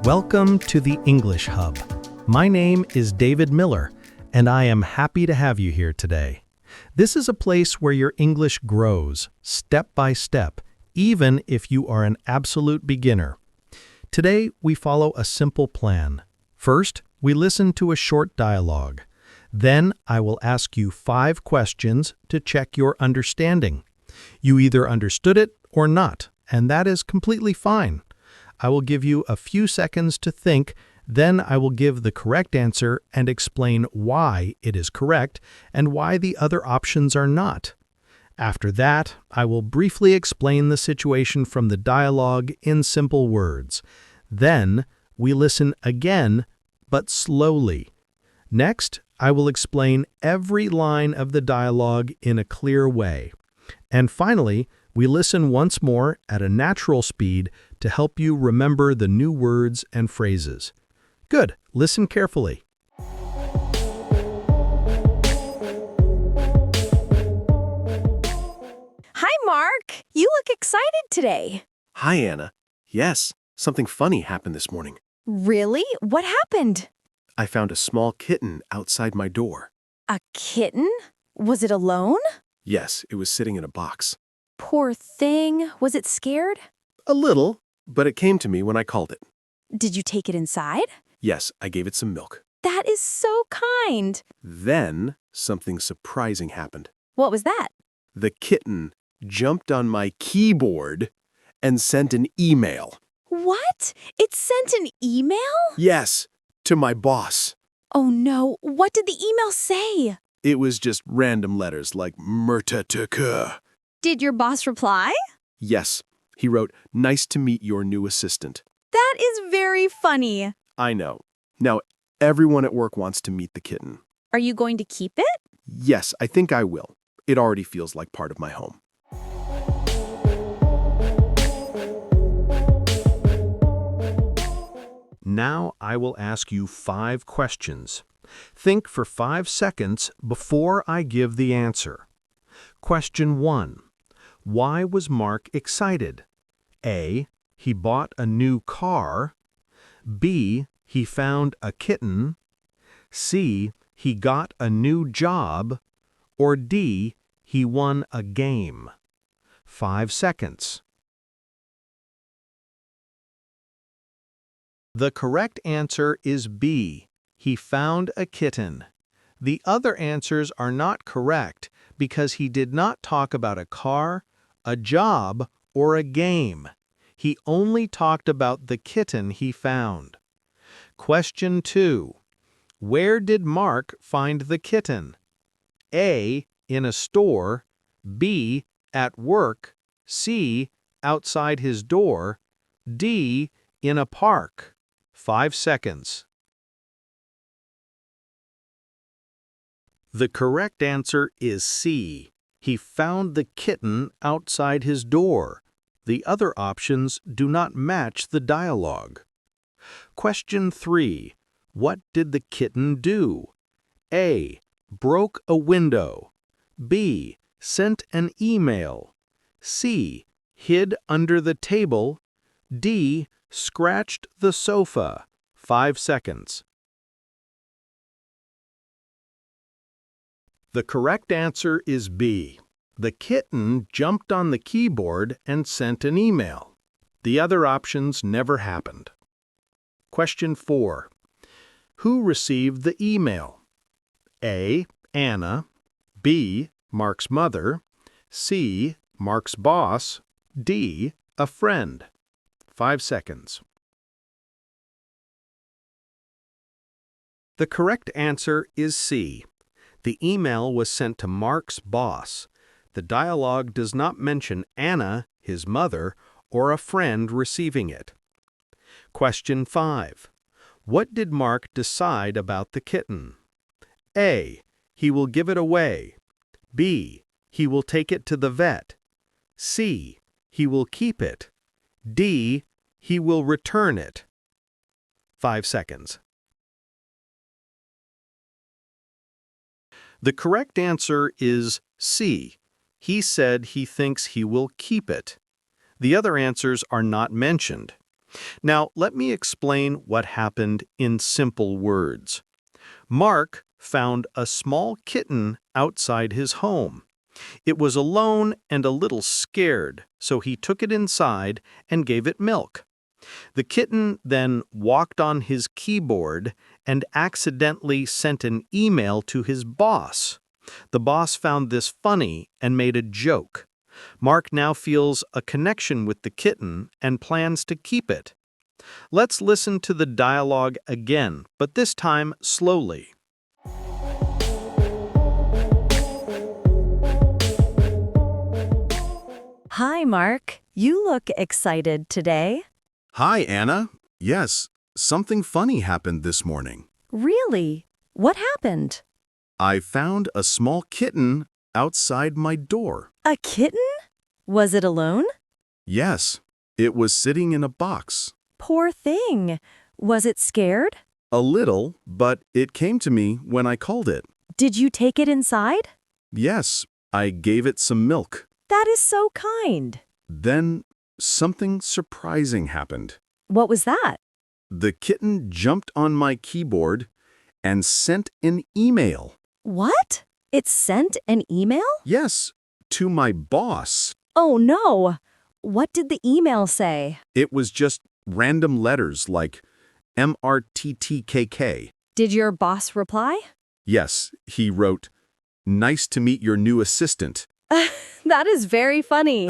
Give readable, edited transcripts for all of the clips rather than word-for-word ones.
Welcome to the English Hub. My name is David Miller, and I am happy to have you here today. This is a place where your English grows, step by step, even if you are an absolute beginner. Today, we follow a simple plan. First, we listen to a short dialogue. Then, I will ask you 5 questions to check your understanding. You either understood it or not, and that is completely fine. I will give you a few seconds to think, then I will give the correct answer and explain why it is correct and why the other options are not. After that, I will briefly explain the situation from the dialogue in simple words. Then, we listen again, but slowly. Next, I will explain every line of the dialogue in a clear way. And finally, we listen once more at a natural speed to help you remember the new words and phrases. Good. Listen carefully. Hi, Mark. You look excited today. Hi, Anna. Yes, something funny happened this morning. Really? What happened? I found a small kitten outside my door. A kitten? Was it alone? Yes, it was sitting in a box. Poor thing. Was it scared? A little, but it came to me when I called it. Did you take it inside? Yes, I gave it some milk. That is so kind. Then, something surprising happened. What was that? The kitten jumped on my keyboard and sent an email. What? It sent an email? Yes, to my boss. Oh no, what did the email say? It was just random letters like Murta Tukur. Did your boss reply? Yes, he wrote, "Nice to meet your new assistant." That is very funny. I know. Now, everyone at work wants to meet the kitten. Are you going to keep it? Yes, I think I will. It already feels like part of my home. Now I will ask you 5 questions. Think for 5 seconds before I give the answer. Question 1. Why was Mark excited? A. He bought a new car. B. He found a kitten. C. He got a new job. Or D. He won a game. 5 seconds. The correct answer is B. He found a kitten. The other answers are not correct because he did not talk about a car, a job, or a game. He only talked about the kitten he found. Question 2. Where did Mark find the kitten? A. In a store. B. At work. C. Outside his door. D. In a park. 5 seconds. The correct answer is C. He found the kitten outside his door. The other options do not match the dialogue. Question 3. What did the kitten do? A. Broke a window. B. Sent an email. C. Hid under the table. D. Scratched the sofa. 5 seconds. The correct answer is B. The kitten jumped on the keyboard and sent an email. The other options never happened. Question 4. Who received the email? A. Anna. B. Mark's mother. C. Mark's boss. D. A friend. 5 seconds. The correct answer is C. The email was sent to Mark's boss. The dialogue does not mention Anna, his mother, or a friend receiving it. Question 5. What did Mark decide about the kitten? A. He will give it away. B. He will take it to the vet. C. He will keep it. D. He will return it. 5 seconds. The correct answer is C. He said he thinks he will keep it. The other answers are not mentioned. Now, let me explain what happened in simple words. Mark found a small kitten outside his home. It was alone and a little scared, so he took it inside and gave it milk. The kitten then walked on his keyboard and accidentally sent an email to his boss. The boss found this funny and made a joke. Mark now feels a connection with the kitten and plans to keep it. Let's listen to the dialogue again, but this time slowly. Hi, Mark. You look excited today. Hi, Anna. Yes, something funny happened this morning. Really? What happened? I found a small kitten outside my door. A kitten? Was it alone? Yes, it was sitting in a box. Poor thing. Was it scared? A little, but it came to me when I called it. Did you take it inside? Yes, I gave it some milk. That is so kind. Then something surprising happened. What was that? The kitten jumped on my keyboard and sent an email. What? It sent an email? Yes, to my boss. Oh no. What did the email say? It was just random letters like MRTTKK. Did your boss reply? Yes, he wrote, "Nice to meet your new assistant." That is very funny.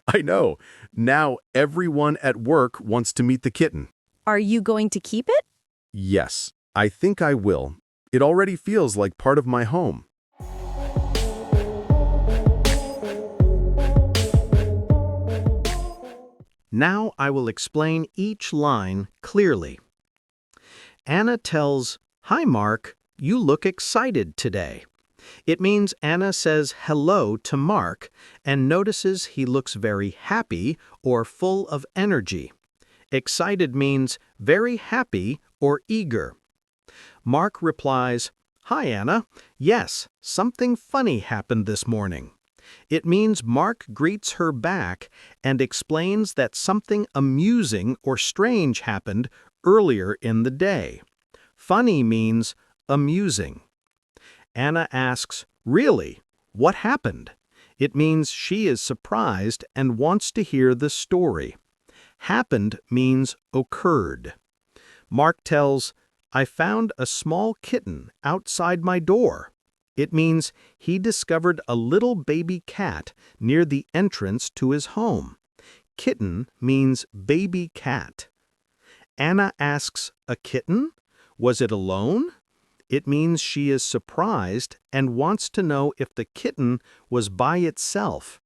I know. Now everyone at work wants to meet the kitten. Are you going to keep it? Yes, I think I will. It already feels like part of my home. Now I will explain each line clearly. Anna tells, "Hi, Mark. You look excited today." It means Anna says hello to Mark and notices he looks very happy or full of energy. Excited means very happy or eager. Mark replies, "Hi, Anna. Yes, something funny happened this morning." It means Mark greets her back and explains that something amusing or strange happened earlier in the day. Funny means amusing. Anna asks, "Really? What happened?" It means she is surprised and wants to hear the story. Happened means occurred. Mark tells, "I found a small kitten outside my door." It means he discovered a little baby cat near the entrance to his home. Kitten means baby cat. Anna asks, "A kitten? Was it alone?" It means she is surprised and wants to know if the kitten was by itself.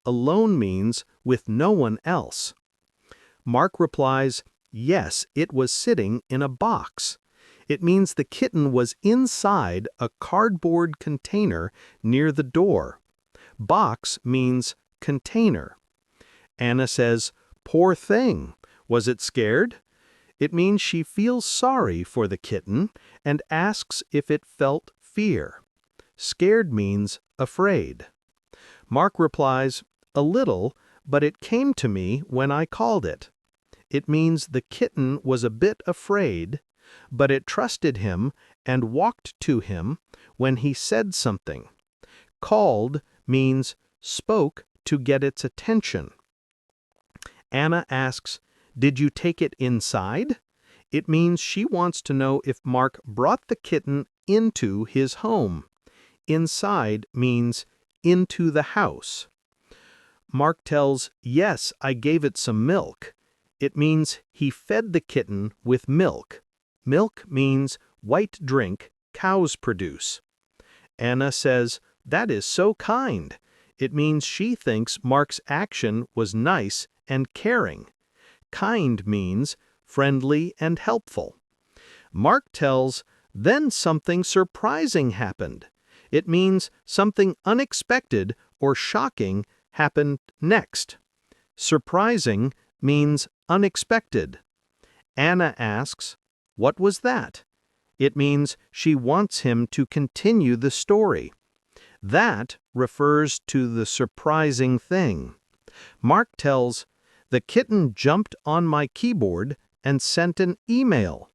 Alone means with no one else. Mark replies, "Yes, it was sitting in a box." It means the kitten was inside a cardboard container near the door. Box means container. Anna says, "Poor thing. Was it scared?" It means she feels sorry for the kitten and asks if it felt fear. Scared means afraid. Mark replies, "A little, but it came to me when I called it." It means the kitten was a bit afraid, but it trusted him and walked to him when he said something. Called means spoke to get its attention. Anna asks, "Did you take it inside?" It means she wants to know if Mark brought the kitten into his home. Inside means into the house. Mark tells, "Yes, I gave it some milk." It means he fed the kitten with milk. Milk means white drink cows produce. Anna says, "That is so kind." It means she thinks Mark's action was nice and caring. Kind means friendly and helpful. Mark tells, "Then something surprising happened." It means something unexpected or shocking happened next. Surprising means unexpected. Anna asks, "What was that?" It means she wants him to continue the story. That refers to the surprising thing. Mark tells, the kitten jumped on my keyboard and sent an email.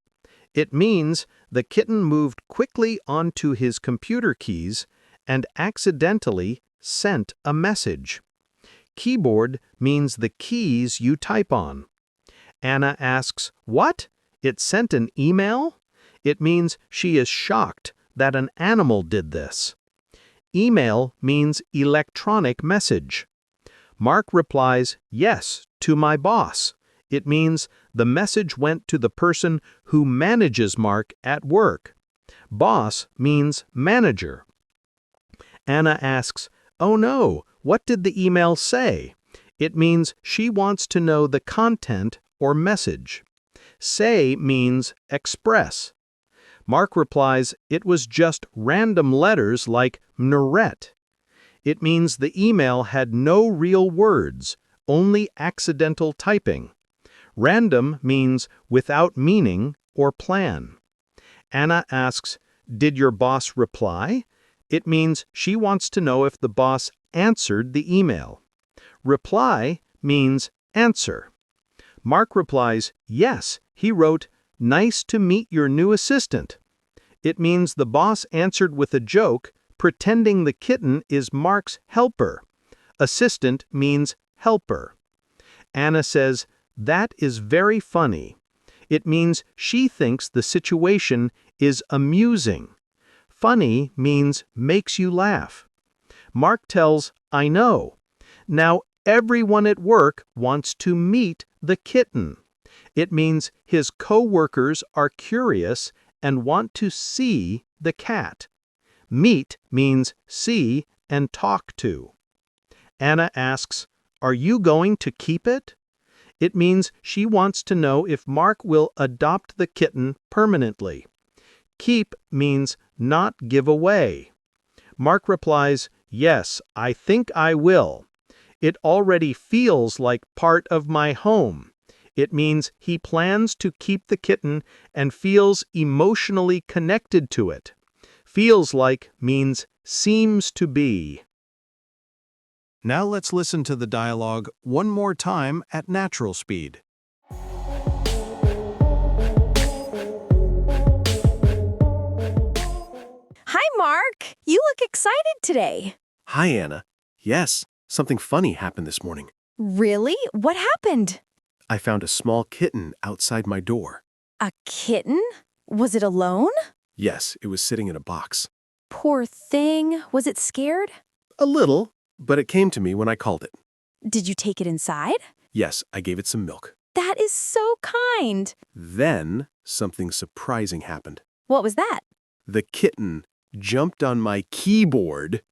It means the kitten moved quickly onto his computer keys and accidentally sent a message. Keyboard means the keys you type on. Anna asks, "What? It sent an email?" It means she is shocked that an animal did this. Email means electronic message. Mark replies, "Yes, to my boss." It means the message went to the person who manages Mark at work. Boss means manager. Anna asks, "Oh no, what did the email say?" It means she wants to know the content or message. Say means express. Mark replies, "It was just random letters like mneret." It means the email had no real words, only accidental typing. Random means without meaning or plan. Anna asks, "Did your boss reply?" It means she wants to know if the boss answered the email. Reply means answer. Mark replies, "Yes, he wrote, 'Nice to meet your new assistant.'" It means the boss answered with a joke, pretending the kitten is Mark's helper. Assistant means helper. Anna says, "That is very funny." It means she thinks the situation is amusing. Funny means makes you laugh. Mark tells, "I know." Now everyone at work wants to meet the kitten. It means his co-workers are curious and want to see the cat. Meet means see and talk to. Anna asks, "Are you going to keep it?" It means she wants to know if Mark will adopt the kitten permanently. Keep means not give away. Mark replies, "Yes, I think I will. It already feels like part of my home." It means he plans to keep the kitten and feels emotionally connected to it. Feels like means seems to be. Now let's listen to the dialogue one more time at natural speed. Hi, Mark. You look excited today. Hi, Anna. Yes, something funny happened this morning. Really? What happened? I found a small kitten outside my door. A kitten? Was it alone? Yes, it was sitting in a box. Poor thing. Was it scared? A little, but it came to me when I called it. Did you take it inside? Yes, I gave it some milk. That is so kind. Then something surprising happened. What was that? The kitten jumped on my keyboard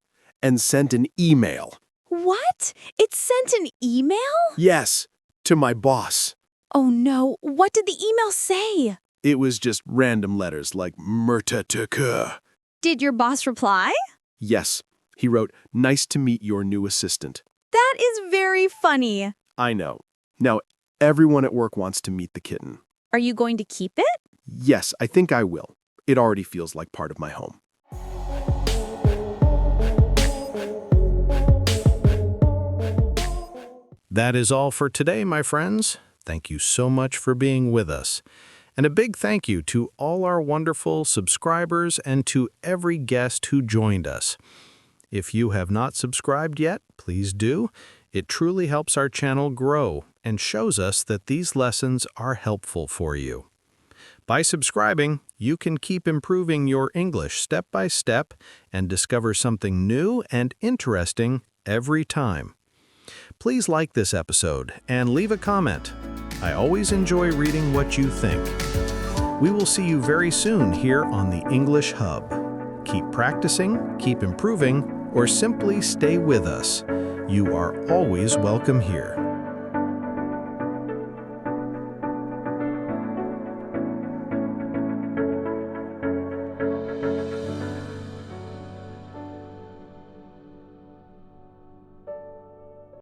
and sent an email. What? It sent an email? Yes, to my boss. Oh no, what did the email say? It was just random letters like Murta. Did your boss reply? Yes, he wrote, "Nice to meet your new assistant." That is very funny. I know. Now, everyone at work wants to meet the kitten. Are you going to keep it? Yes, I think I will. It already feels like part of my home. That is all for today, my friends. Thank you so much for being with us. And a big thank you to all our wonderful subscribers and to every guest who joined us. If you have not subscribed yet, please do. It truly helps our channel grow and shows us that these lessons are helpful for you. By subscribing, you can keep improving your English step by step and discover something new and interesting every time. Please like this episode and leave a comment. I always enjoy reading what you think. We will see you very soon here on the English Hub. Keep practicing, keep improving, or simply stay with us. You are always welcome here.